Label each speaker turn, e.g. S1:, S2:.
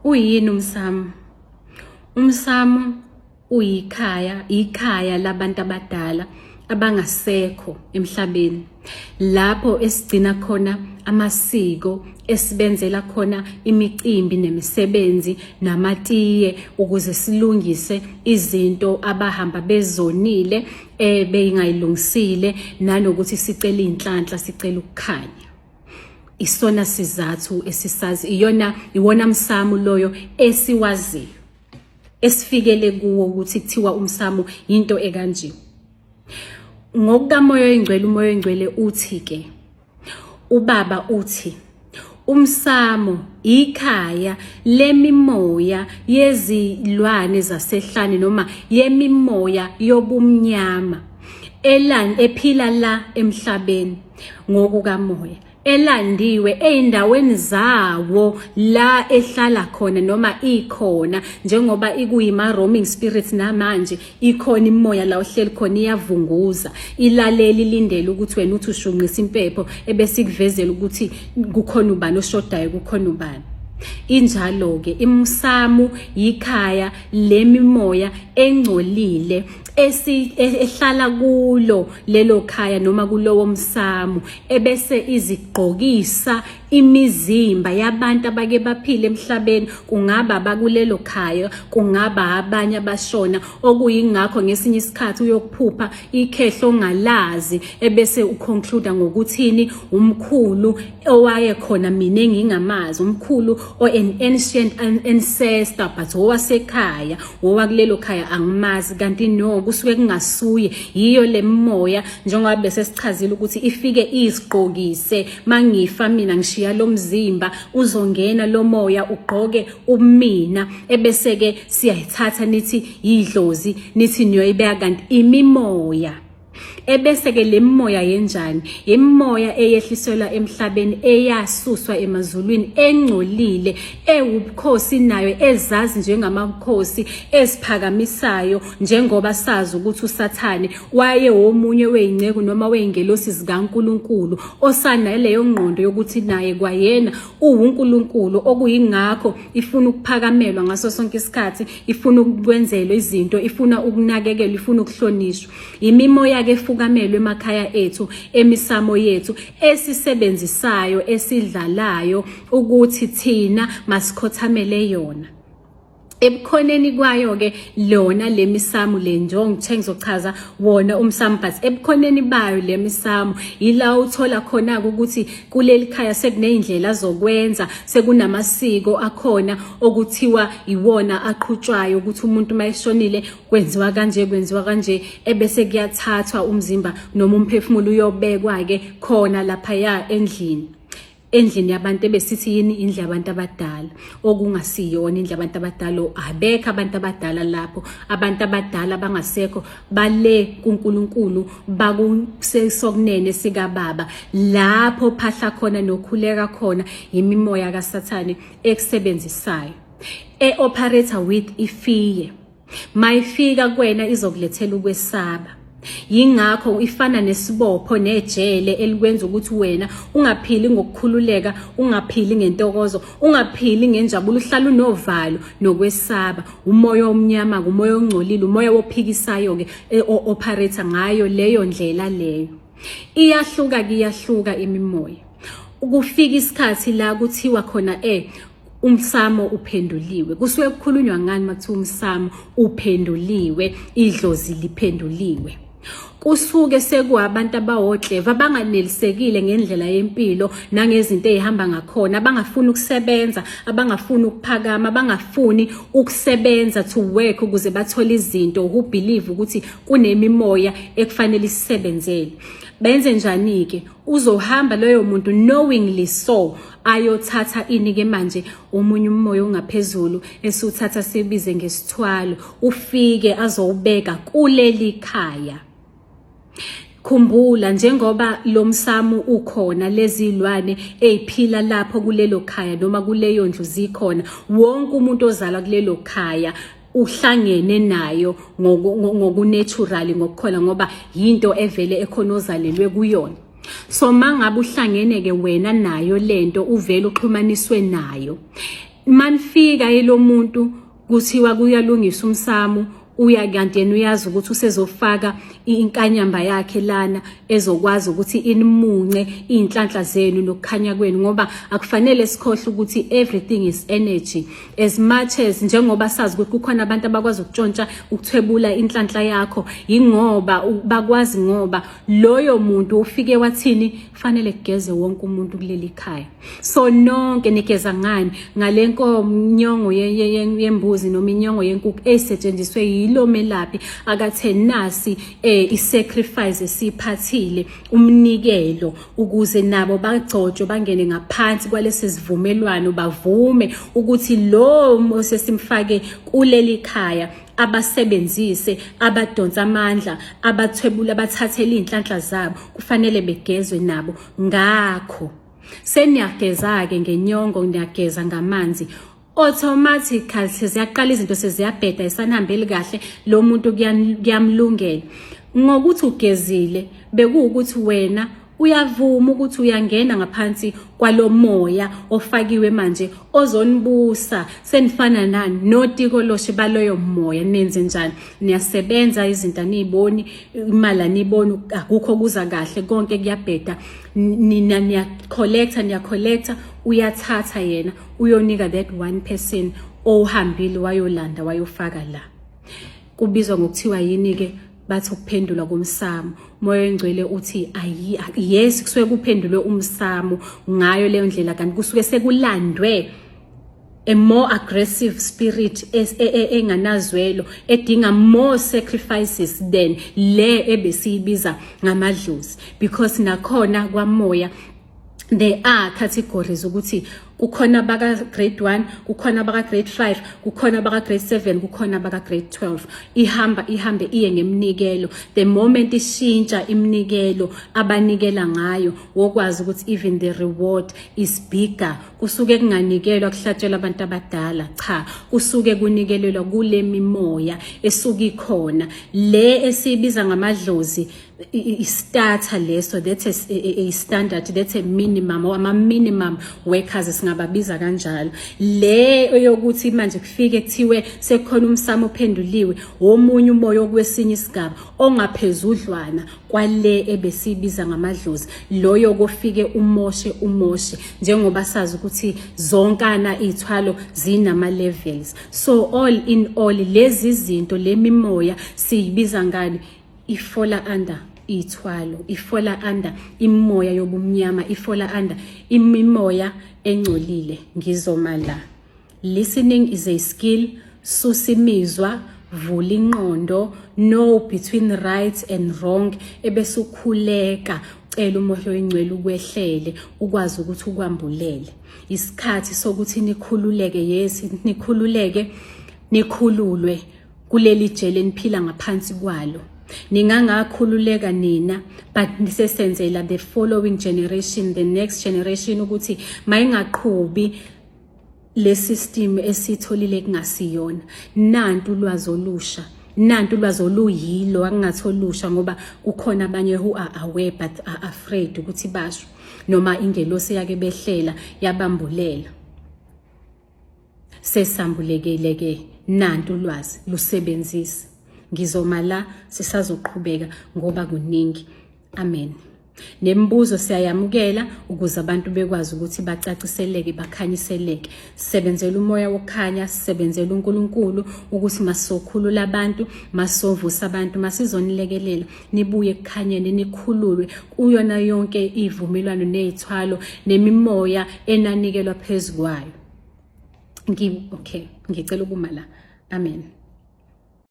S1: Uyini umsamo? Umsamo ikhaya labantu abadala abangasekho emhlabeni. Lapho esigcina khona amasiko, esibenzela khona imicimbi nemisebenzi namatiye ukuze silungise izinto abahamba bezonile bengayilungisile, nanokuthi sicela inhlanhla, sicela ukukhanya. Isona sizathu esisazi, iwona msamo loyo esiwaziyo, esifikele kuwo ukuthi kuthiwa umsamo into ekanje. NgokukaMoya Oyingcwele, uMoya Oyingcwele uthi ke, uBaba uthi umsamo ikhaya lemimoya yezilwane zasehlane noma yemimoya yobumnyama ephila la emhlabeni ngokukaMoya, elandiwe eindaweni zawo la ehlala khona noma ikhona, njengoba ikuyima roaming spirits namanje ikhona imoya la ohleli khona iyavunguza, ilalela ilindele ukuthi wena uthi ushunqisa impepho ebese ikuvezela ukuthi kukhona ubani oshodayo, kukhona ubani. Injalo ke imsamo ikhaya lemimoya engcolile ehlala kulo lelo khaya noma kulowo msamo, ebese izigqokisa imizimba yabantu abake baphila emhlabeni, kungaba abakulelo khaya, kungaba abanye abashona, okuyingakho ngesinye isikhathi uyokuphupha ikhehlo ongalazi ebese uconclude ngokuthini umkhulu owaye khona mina engingamazi, umkhulu an ancient ancestor but owasekhaya, owakulelo khaya angimazi, kanti no kusuke kungasuye. Yiyo lemimoya njengoba bese sichazile ukuthi ifike izigqokise, mangifa mina ngishiya lo mzimba, uzongena lo moya ugqoke umina, ebese ke siyayithatha nithi idlozi, nithi niyoyibeka kanti imimoya. Ebese ke lemimoya yenjani? Imimoya eyehliselwa emhlabeni, eyasuswa emazulwini, engcolile, ewubukhosi nayo ezazi njengamakhosi, esiphakamisayo, njengoba sazi ukuthi uSathane waye omunye weyingceko noma weyingelosi zikaNkuluNkulu, osanaleyo ngqondo yokuthi naye kwayena uNkulunkulu, okuyingakho ifuna ukuphakamelwa ngaso sonke isikhathi, ifuna ukwenzelwa izinto, ifuna ukunakekelwa, ifuna ukuhlonishwa. Imimoya ke fukamelwe emakhaya ethu, emisamo yethu esisebenzisayo, esidlalayo ukuthi thina masikhothamele yona. Ebukhoneni kwayo ke lona lemisamo le ngithe ngizochaza wona umsamo, but ebukhoneni bayo lemisamo ila uthola khona ukuthi kuleli khaya sekunezindlela zokwenza, sekunamasiko akhona okuthiwa iwona aqhutshwayo ukuthi umuntu mayeshonile kwenziwa kanje, ebese kuyathathwa umzimba noma umphefumulo uyobekwa ke khona lapha ya endlini yabantu ebesithi yini, indlu yabantu abadala, okungasiyona indlu yabantu abadala. Abekho abantu abadala lapho, abantu abadala bangasekho, bale kuNkulunkulu, bakusesokunene sikaBaba, lapho phahla khona nokhuleka khona imimoya kaSathane ekusebenzisayo, operator with ifike. Mayifika kuwena izokulethela ukwesaba. Yingakho ifana nesibopho nejele elikwenza ukuthi wena ungaphili ngokukhululeka, ungaphili ngentokozo, ungaphili ngenjabulo, uhlala unovalo nokwesaba. Umoya omnyama, umoya ongcolile, umoya wophikisayo ke operator ngayo leyo ndlela leyo. Iyahluka imimoya. Ukufika isikhathi la kuthiwa khona umsamo uphenduliwe. Kusuke kukhulunywa ngani makuthiwa umsamo uphenduliwe, idlozi liphenduliwe? Kusuke sekuwabantu abawohleva, abanganelisekile ngendlela yempilo nangezinto ezihamba ngakhona, abangafuni ukusebenza, abangafuni ukuphakama, abangafuni ukusebenza to work ukuze bathole izinto, ukubelieve ukuthi kunemimoya ekufanele isebenzele. Benze njani ke? Uzohamba loyo muntu knowingly so ayothatha inike manje omunye umoya ongaphezulu esuthatha sebize ngesithwalo, ufike azowubeka kuleli khaya. Khumbula njengoba lo msamo ukhona, lezilwane eziphila lapho kulelo khaya noma kuleyo ndlu zikhona, wonke umuntu ozalwa kulelo khaya uhlangene nayo ngokunatural, ngokukhona, ngoba yinto evele ekhona ozalelwe kuyona. So mangabe uhlangene ke wena nayo lento uvela uxhumaniswe nayo, manifika yilo muntu kuthiwa kuyalungisa umsamo kanti yena uyazi ukuthi usezofaka inkanyamba yakhe lana ezokwazi ukuthi inimunce inhlanhla zenu nokukhanya kwenu, ngoba akufanele sikhohle ukuthi everything is energy. As much as njengoba sazi ukuthi kukhona abantu abakwazi ukutshontsha ukuthwebula inhlanhla yakho, ingoba bakwazi ngoba loyo muntu ufike wathini fanele kugeze wonke umuntu kuleli khaya. So nonke nikeza ngani ngalenko mnyongo yembuzi noma inyongo yenkukhu esetshenziswe yilo melaphi akathe nasi isacrifice esiphathile umnikelo ukuze nabo bagcotshwe bangene ngaphansi kwalesi sivumelwano, bavume ukuthi lo sesimfake kuleli khaya abasebenzise, abadonsa amandla, abathwebula, abathathele inhlanhla zabo, kufanele begezwe nabo. Ngakho seniyageza-ke ngenyongo, niyageza ngamanzi, automatically seziyaqala izinto seziyabheda, isanihambeli kahle, lo muntu kuyamlungela. Ngokuthi ugezile bekuwukuthi wena uyavuma ukuthi uyangena ngaphansi kwalo moya ofakiwe manje ozonibusa. Senifana nani notiko loshe baloyo moya, nenze njani? Niyasebenza, izinto aniyiboni, imali aniyiboni, akukho kuza kahle, konke kuyabheda. Niya collector, uyathatha yena uyonika that one person ohambile wayolanda wayofaka la. Kubizwa ngokuthiwa yini-ke? Bathi ukuphendulwa komsamo. Moya engcwele uthi yes, kusuke kuphendulwe umsamo ngayo leyo ndlela, kanti kusuke sekulandwe a more aggressive spirit enganazwelo edinga more sacrifices than le ebesiyibiza ngamadlozi. Because nakhona kwamoya there are categories ukuthi kukhona baka grade 1, kukhona baka grade 5, kukhona baka grade 7, kukhona baka grade 12. Ihambe iye ngemnikelo. The moment ishintsha imnikelo abanikela ngayo, wokwazi ukuthi even the reward is bigger. Kusuke kunganikelwa kuhlatshelwa abantu abadala, cha, kusuke kunikelelwa kule mimoya esuka ikhona le esibiza ngamadlozi. Starter leso, that's a standard, that's a minimum, or ama minimum workers singababiza kanjalo. Le yokuthi manje kufike kuthiwe sekhona umsamo ophenduliwe, omunye umoya okwesinye isigaba ongaphezudlwana kwale ebesibiza ngamadlozi, loyo kofike umoshe njengoba sazi ukuthi zonkana izithwalo zinama levels. So all in all lezi zinto le mimoya siyibiza ngani? Ifola under ithwalo, ifola under imoya yobumnyama, ifola under imimoya engcolile. Ngizoma la, listening is a skill. Susimizwa, vula ingqondo, know between right and wrong, ebese ukhuleka ucela umoya oyingcwele ukwehlele, ukwazi ukuthi ukwambulele. Isikhathi sokuthi nikhululeke, yes, nikhululeke, nikhululwe kuleli jele niphila ngaphansi kwalo. Ningangakhululeka nina, but nisesenzela the following generation, the next generation, ukuthi mayingaqhubi le system esitholile kungasiyona. Nantu ulwazi olusha, nantu ulwazi oluyilo akungatholusha, ngoba kukhona abanye who are aware but are afraid ukuthi basho, noma ingelosi yake behlela yabambulela. Sesambulekile-ke, nantu ulwazi lusebenzise. Ngizoma la, sisazoqhubeka ngoba kuningi. Amen. Nembuzo siyayamukela ukuze abantu bekwazi ukuthi bacaciseleke, bakhanyiseleke. Sisebenzela umoya wokukhanya, sisebenzela uNkulunkulu ukuthi masokhulula abantu, masovusa abantu, masizonilekelela nibuye ekukhanyeni, nikhululwe kuyona yonke ivumelwano nezithwalo nemimoya enanikelwa phezukwayo. Okay, ngicela ukuma la. Amen.